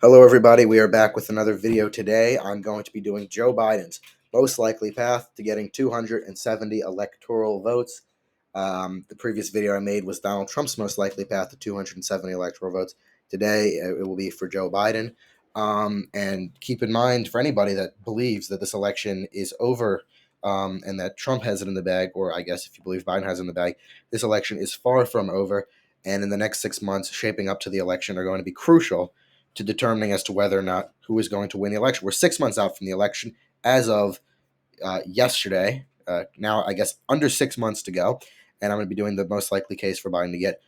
Hello, everybody. We are back with another video today. I'm going to be doing Joe Biden's most likely path to getting 270 electoral votes. The previous video I made was Donald Trump's most likely path to 270 electoral votes. Today, it will be for Joe Biden. And keep in mind, for anybody that believes that this election is over and that Trump has it in the bag, or I guess if you believe Biden has it in the bag, this election is far from over. And in the next 6 months, shaping up to the election are going to be crucial to determining as to whether or not who is going to win the election. We're 6 months out from the election as of yesterday. Now, I guess under 6 months to go, and I'm going to be doing the most likely case for Biden to get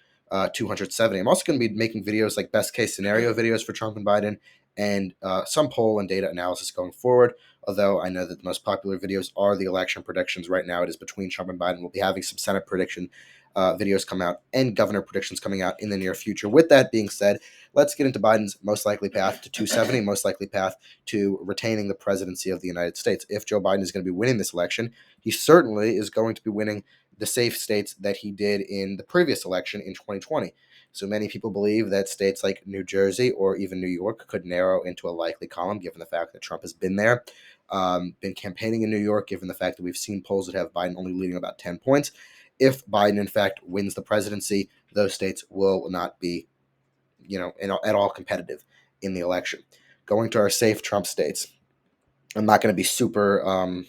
270. I'm also going to be making videos like best case scenario videos for Trump and Biden, and some poll and data analysis going forward. Although I know that the most popular videos are the election predictions. Right now, it is between Trump and Biden. We'll be having some Senate prediction videos come out and governor predictions coming out in the near future. With that being said, let's get into Biden's most likely path to 270, most likely path to retaining the presidency of the United States. If Joe Biden is going to be winning this election, he certainly is going to be winning the safe states that he did in the previous election in 2020. So many people believe that states like New Jersey or even New York could narrow into a likely column, given the fact that Trump has been there, been campaigning in New York, given the fact that we've seen polls that have Biden only leading about 10 points. If Biden, in fact, wins the presidency, those states will not be, at all competitive in the election. Going to our safe Trump states, I'm not going to be super,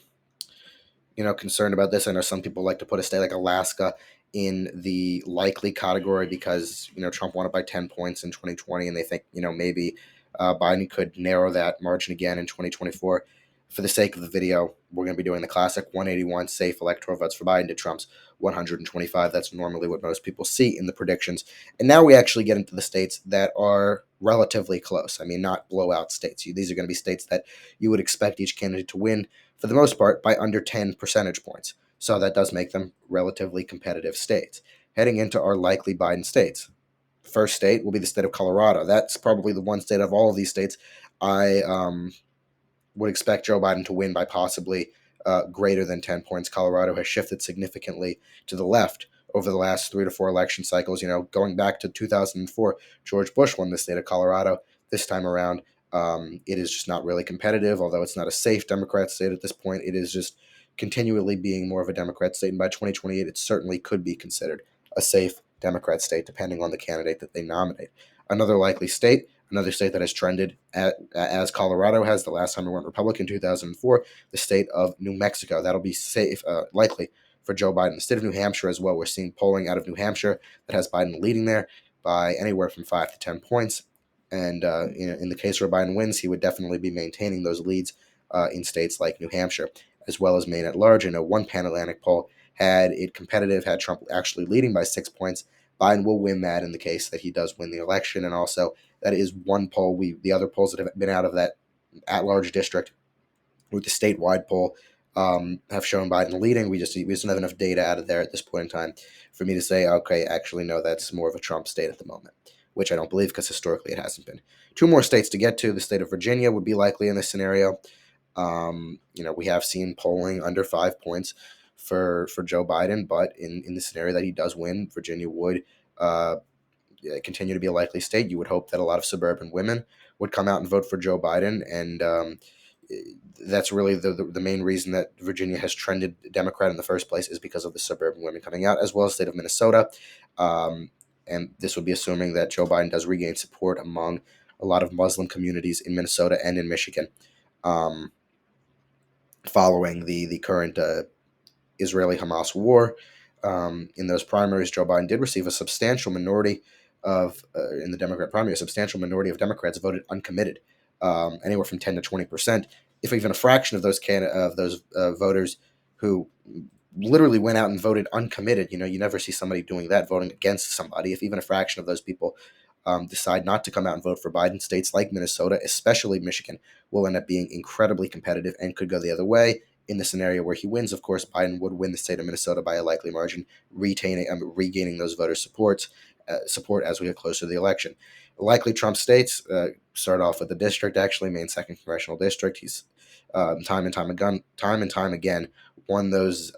concerned about this. I know some people like to put a state like Alaska in the likely category because, Trump won it by 10 points in 2020, and they think, maybe Biden could narrow that margin again in 2024. For the sake of the video, we're going to be doing the classic 181 safe electoral votes for Biden to Trump's 125. That's normally what most people see in the predictions. And now we actually get into the states that are relatively close. I mean, not blowout states. These are going to be states that you would expect each candidate to win, for the most part, by under 10 percentage points. So that does make them relatively competitive states. Heading into our likely Biden states. First state will be the state of Colorado. That's probably the one state of all of these states I would expect Joe Biden to win by possibly greater than 10 points. Colorado has shifted significantly to the left over the last 3 to 4 election cycles. Going back to 2004, George Bush won the state of Colorado. This time around, it is just not really competitive, although it's not a safe Democrat state at this point. It is just continually being more of a Democrat state, and by 2028, it certainly could be considered a safe Democrat state, depending on the candidate that they nominate. Another likely state, another state that has trended as Colorado has the last time it went Republican in 2004, the state of New Mexico. That'll be safe, likely for Joe Biden. The state of New Hampshire as well. We're seeing polling out of New Hampshire that has Biden leading there by anywhere from 5 to 10 points. And in the case where Biden wins, he would definitely be maintaining those leads in states like New Hampshire, as well as Maine at large. I know one Pan-Atlantic poll had it competitive, had Trump actually leading by 6 points. Biden will win that in the case that he does win the election. And also, that is one poll. The other polls that have been out of that at-large district, with the statewide poll, have shown Biden leading. We just don't have enough data out of there at this point in time for me to say, okay, actually, no, that's more of a Trump state at the moment, which I don't believe because historically it hasn't been. 2 more states to get to. The state of Virginia would be likely in this scenario. We have seen polling under 5 points for Joe Biden, but in the scenario that he does win, Virginia would continue to be a likely state. You would hope that a lot of suburban women would come out and vote for Joe Biden, and that's really the main reason that Virginia has trended Democrat in the first place, is because of the suburban women coming out, as well as the state of Minnesota. And this would be assuming that Joe Biden does regain support among a lot of Muslim communities in Minnesota and in Michigan, following the current Israeli-Hamas war. In those primaries, Joe Biden did receive a substantial minority in the Democrat primary, a substantial minority of Democrats voted uncommitted, anywhere from 10 to 20%. If even a fraction of those voters who literally went out and voted uncommitted, you never see somebody doing that, voting against somebody. If even a fraction of those people decide not to come out and vote for Biden, states like Minnesota, especially Michigan, will end up being incredibly competitive and could go the other way. In the scenario where he wins, of course, Biden would win the state of Minnesota by a likely margin, regaining those voters' support as we get closer to the election. Likely Trump states, start off with the district, actually, Maine's 2nd congressional district. He's time and time again won those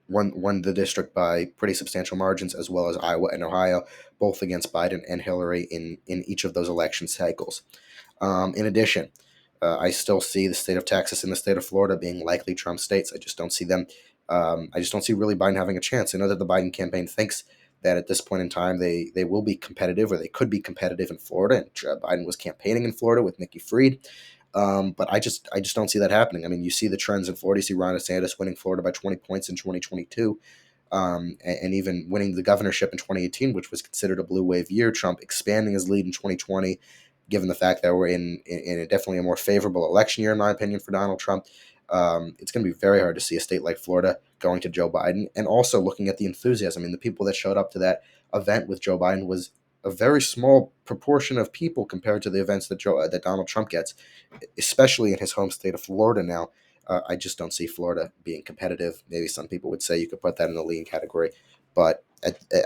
won the district by pretty substantial margins, as well as Iowa and Ohio, both against Biden and Hillary in each of those election cycles. In addition, I still see the state of Texas and the state of Florida being likely Trump states. I just don't see them. I just don't see really Biden having a chance. I know that the Biden campaign thinks that at this point in time they will be competitive, or they could be competitive in Florida. And Biden was campaigning in Florida with Nikki Fried. But I just don't see that happening. I mean, you see the trends in Florida. You see Ron DeSantis winning Florida by 20 points in 2022, and even winning the governorship in 2018, which was considered a blue wave year. Trump expanding his lead in 2020, given the fact that we're in a definitely a more favorable election year, in my opinion, for Donald Trump. It's going to be very hard to see a state like Florida going to Joe Biden. And also looking at the enthusiasm. I mean, the people that showed up to that event with Joe Biden was a very small proportion of people compared to the events that Donald Trump gets, especially in his home state of Florida now. I just don't see Florida being competitive. Maybe some people would say you could put that in the lean category, but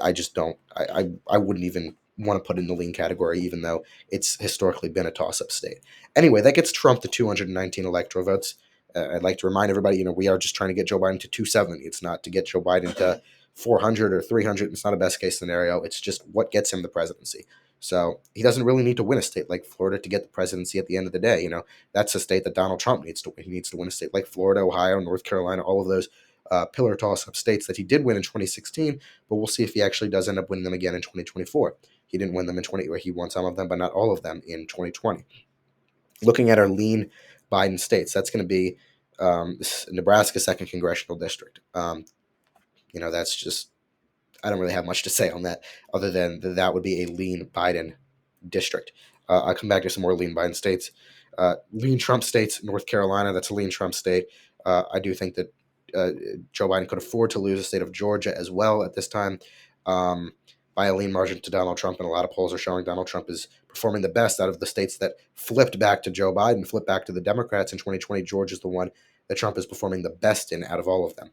I just don't. I wouldn't even want to put it in the lean category, even though it's historically been a toss-up state. Anyway, that gets Trump to 219 electoral votes. I'd like to remind everybody, we are just trying to get Joe Biden to 270. It's not to get Joe Biden to 400 or 300. It's not a best case scenario. It's just what gets him the presidency. So he doesn't really need to win a state like Florida to get the presidency at the end of the day. That's a state that Donald Trump needs to win. He needs to win a state like Florida, Ohio, North Carolina, all of those pillar toss-up states that he did win in 2016. But we'll see if he actually does end up winning them again in 2024. He didn't win them in 20, or he won some of them, but not all of them in 2020. Looking at our lean Biden states, that's going to be Nebraska second congressional district. That's just, I don't really have much to say on that, other than that would be a lean Biden district. I'll come back to some more lean Biden states. Lean Trump states, North Carolina, that's a lean Trump state. I do think that uh, Joe Biden could afford to lose the state of Georgia as well at this time, um, by a lean margin to Donald Trump. And a lot of polls are showing Donald Trump is performing the best out of the states that flipped back to Joe Biden, flipped back to the Democrats in 2020. Georgia is the one that Trump is performing the best in out of all of them.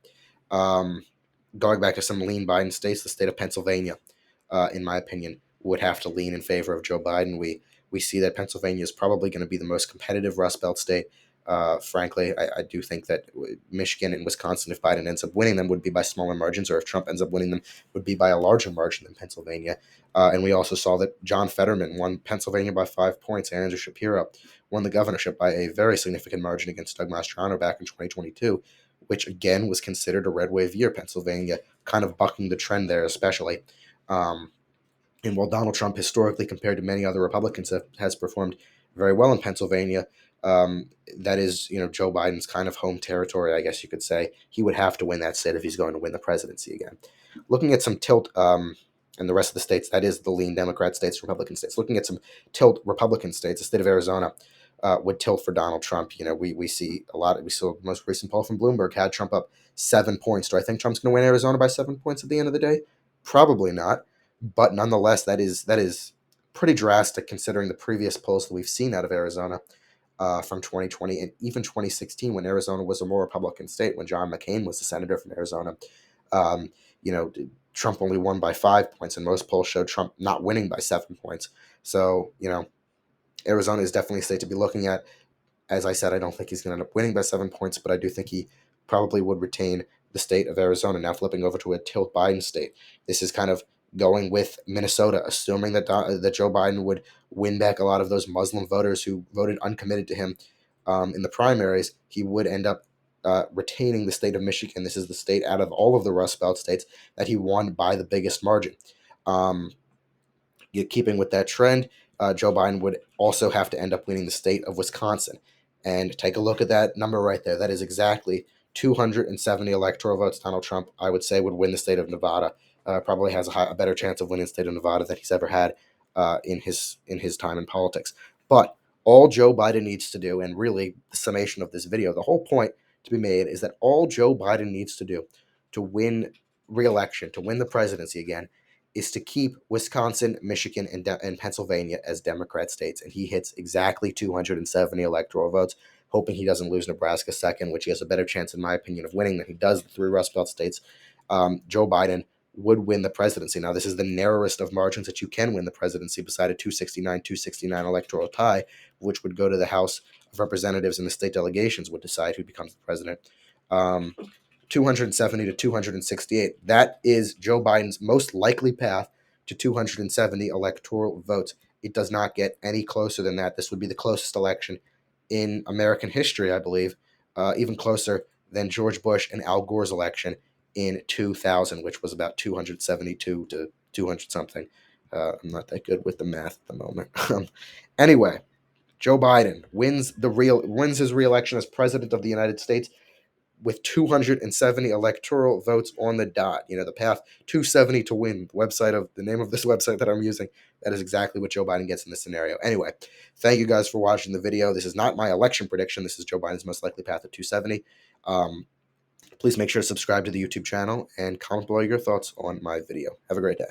Um, Going back to some lean Biden states, the state of Pennsylvania, in my opinion, would have to lean in favor of Joe Biden. We see that Pennsylvania is probably going to be the most competitive Rust Belt state. Frankly, I do think that Michigan and Wisconsin, if Biden ends up winning them, would be by smaller margins, or if Trump ends up winning them, would be by a larger margin than Pennsylvania. And we also saw that John Fetterman won Pennsylvania by 5 points, and Andrew Shapiro won the governorship by a very significant margin against Doug Mastriano back in 2022, which again was considered a red wave year. Pennsylvania kind of bucking the trend there, especially. Um, and while Donald Trump, historically, compared to many other Republicans, has performed very well in Pennsylvania, that is, Joe Biden's kind of home territory, I guess you could say. He would have to win that state if he's going to win the presidency again. Looking at some tilt in the rest of the states, that is the lean Democrat states, Republican states. Looking at some tilt Republican states, the state of Arizona would tilt for Donald Trump. We see a lot. We saw the most recent poll from Bloomberg had Trump up 7 points. Do I think Trump's going to win Arizona by 7 points at the end of the day? Probably not, but nonetheless, that is pretty drastic considering the previous polls that we've seen out of Arizona from 2020 and even 2016, when Arizona was a more Republican state, when John McCain was the senator from Arizona. Um, you know, Trump only won by 5 points, and most polls showed Trump not winning by 7 points. So, Arizona is definitely a state to be looking at. As I said, I don't think he's going to end up winning by 7 points, but I do think he probably would retain the state of Arizona. Now flipping over to a tilt Biden state. This is kind of going with Minnesota, assuming that Joe Biden would win back a lot of those Muslim voters who voted uncommitted to him in the primaries. He would end up retaining the state of Michigan. This is the state out of all of the Rust Belt states that he won by the biggest margin. Um, Keeping with that trend, Joe Biden would also have to end up winning the state of Wisconsin. And take a look at that number right there. That is exactly 270 electoral votes. Donald Trump, I would say, would win the state of Nevada. Probably has a better chance of winning the state of Nevada than he's ever had in his time in politics. But all Joe Biden needs to do, and really the summation of this video, the whole point to be made is that all Joe Biden needs to do to win re-election, to win the presidency again, is to keep Wisconsin, Michigan, and Pennsylvania as Democrat states. And he hits exactly 270 electoral votes, hoping he doesn't lose Nebraska second, which he has a better chance, in my opinion, of winning than he does the three Rust Belt states. Joe Biden would win the presidency. Now, this is the narrowest of margins that you can win the presidency, beside a 269 electoral tie, which would go to the House of Representatives, and the state delegations would decide who becomes the president. Um, 270 to 268. That is Joe Biden's most likely path to 270 electoral votes. It does not get any closer than that. This would be the closest election in American history, I believe, even closer than George Bush and Al Gore's election in 2000, which was about 272 to 200 something. I'm not that good with the math at the moment. Anyway, Joe Biden wins his reelection as president of the United States with 270 electoral votes on the dot. You know, the path 270 to win. The name of this website that I'm using. That is exactly what Joe Biden gets in this scenario. Anyway, thank you guys for watching the video. This is not my election prediction. This is Joe Biden's most likely path at 270. Please make sure to subscribe to the YouTube channel and comment below your thoughts on my video. Have a great day.